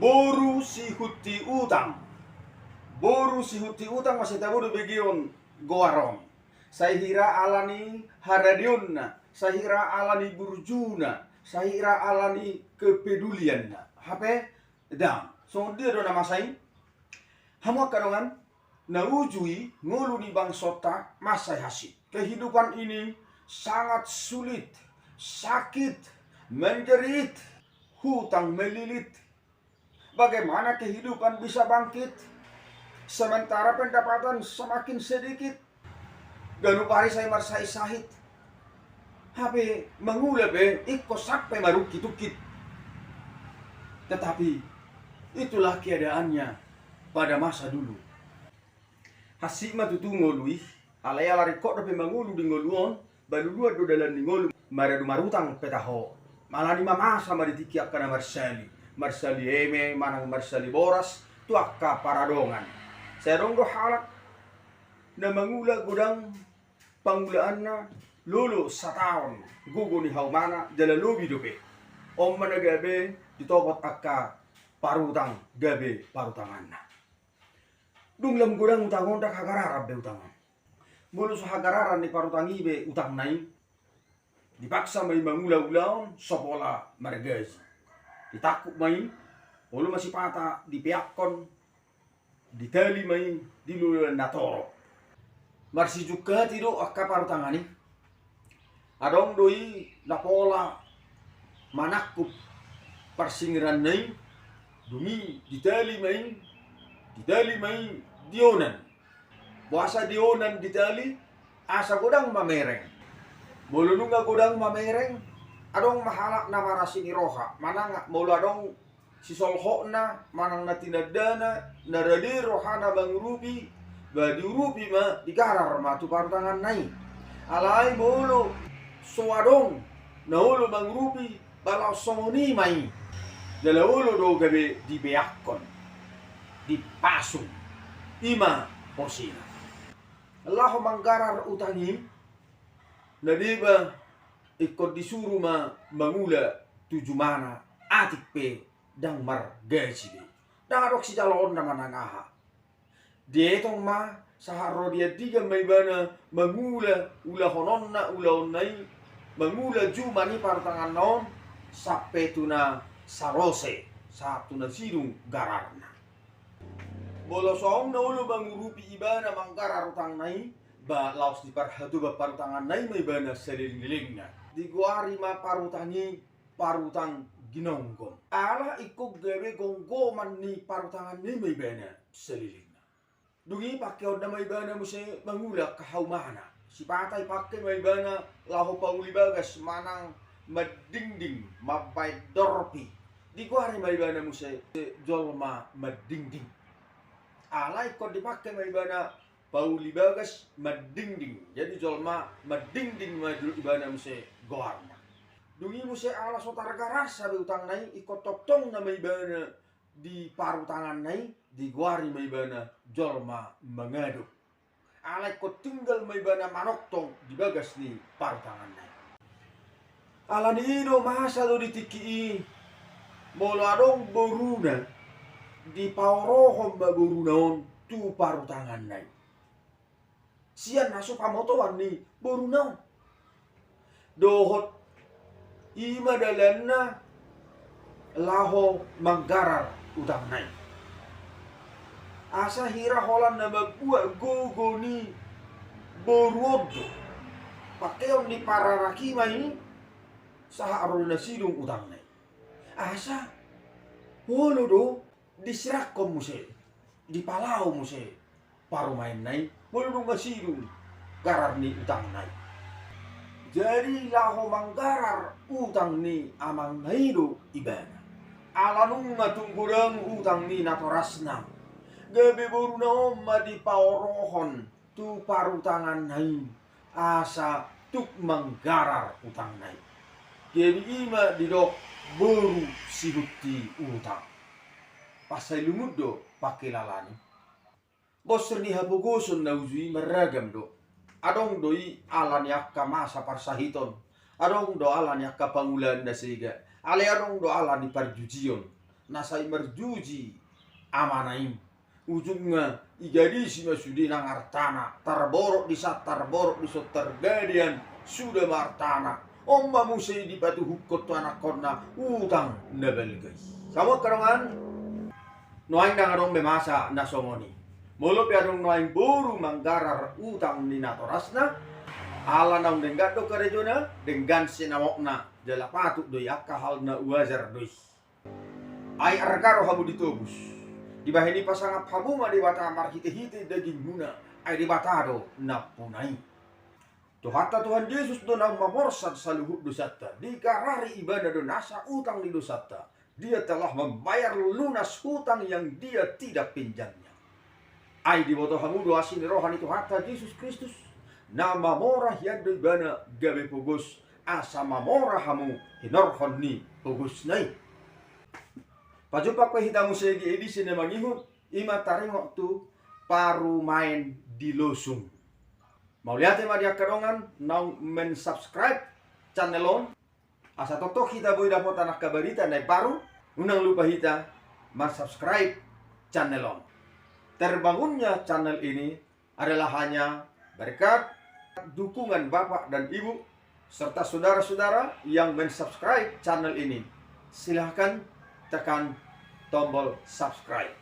Boru si huti utang. Boru si huti utang masih tahu begion goaron. Sahira alani haradionna, sahira alani burjuna, sahira alani kepedulianna. Hape dam. So dia do nama saing. Hamu karongan naujui ngulu ni bangsota masai hasil. Kehidupan ini sangat sulit, sakit, menjerit, hutang melilit. Bagaimana kehidupan bisa bangkit sementara pendapatan semakin sedikit? Ganu pari saya marsai sahit. Hape mengulap ikut sampai marukit-ukit. Tetapi itulah keadaannya pada masa dulu. Hasik matutu ngolui, alaya lari kok dapat mangulu di ngoluon, balulua do dalan di ngolu, maradu marutang petaho. Malah di masa maritikiak kana Marsali eme, manang Marsali boras, tuakka paradongan. Saya ronggo halak na mangula gudang panggulaan na lulu sa taon, gugu ni haumana, jalalubi dope. Om managabe, ditobot akka parutang, gabe parutangan na. Dunglam gudang utangon dak hagararab be utangan. Mulu sa hagararan ni parutangi be utang nai. Dipaksa may mangula-ulaon, sopola margazi. Ditakuk may, ulu masih pata, dipiakon, ditali may, diluluan natoro. Marsi juga tido akka parutangani. Adong doi napola manakup parsingiran nai, dumi ditali may dionan. Buasa dionan ditali, asa godang mamereng. Bolununga godang mamereng, adong mahalak na marasini roha. Manang mula adong si solho na, manang na tinadana, naradi rohana bangurupi, badiurupi ma digarar ma tu parutangan nai. Alay mulu suadong, na ulo bangurupi, balau somoni mai. Dala ulo do gabe dibeakon, dipasung, ima posina. Allah manggarar utangi, nadiba ikut disuruh mangula tujuh mana atik pe dang mar gaji be. Dang adok si jalon na manangaha. Dia tong ma saharo dia tiga may bana mangula ula hononna ula onai mangula jumani partangan non sape tuna sarose sa tuna sirung gararna. Bolosong na ulo mangurupi ibana manggarar utang nai. Ba laos di parhatu ba parutangan nai may bana seliling-lilingna. Di guari ma parutangi parutang ginonggong. Ala ikut gawe gonggoman ni parutangan ni may bana selilingna. Dungi pakai oda may bana mo siya mangulak kahaumana. Si patay pakai may bana laho pauli bagas manang madingding mabay dorpi. Di guari may bana mo siya jolma madingding. Ala ikut dipakai may bana pauli bagas madingding. Jadi jolma madingding madul ibana muse goarna. Dungi muse ala sotar garas sabe utang nai ikut toptong na may bana di parutangan nai di goari may bana jolma mangadu. Ala ikut tinggal may bana manoktong di bagas ni parutangan nai. Ala nido masa do ditiki molo adong boruna di paurohom ba borunaon tu parutangan nai. Sian naso pamotoan ni boruna. Dohot ima dalanna laho manggarar utang nai. Asa hira holan na magbuat gogo ni boruodo. Pakeon ni pararaki mai saha aron na sidung utang nai. Asa holo do disirakom muse, dipalau muse paru main nai. Mulung masidung garar ni utang nai. Jadi laho manggarar utang ni amang naido ibana. Alanung ngatunggurang utang ni natorasna. Gabe boruna omma di paorohon tu parutangan nai. Asa tuk manggarar utang nai. Gabe ima didok boru sihuti utang. Pasai lumud do pakai lalani. Bos ni hapugusun na uzui meragam do. Adong doi alan yakka masa parsahiton. Adong do alan yakka pangulan na siga. Ale adong do alan ni parjujion. nasai merjuji amanaim. Ujungnya ijadi si masudina ngartana tarborok di saat tarborok di saat tergadian sudah martana omba musai di batu hukot anak kona utang nabel guys. Kamu kerongan noaing dangarong bemasa nasongoni molo piadong noaing buru manggarar utang ni natorasna ala naung denggado karejona dengan sinawokna jala patuk doi akka halna uajar doi ai argaro hamu ditobus di bahini pasangap hamu ma di bata amar hite-hite daging muna ai di batado napunai to hatta Tuhan Yesus do nang mamorsat saluhut dosata dikarari ibadah donasa utang di dosata. Dia telah membayar lunas hutang yang dia tidak pinjamnya. Ai di boto hamu do asin rohani tu hatta Yesus Kristus. Nama morah yadoi bana gabe pugos asama morah hamu hinorhon ni pugos nai. Pajupak pe hitamu segi edisi ne mangihut ima taringok tu paru main di losung. Mau lihat ma dia kadongan nau men-subscribe channelon. Asa totok kita boleh dapat anak kabarita naik baru. Unang lupa kita subscribe channelon. Terbangunnya channel ini adalah hanya berkat dukungan Bapak dan Ibu serta saudara-saudara yang men-subscribe channel ini. Silahkan tekan tombol subscribe.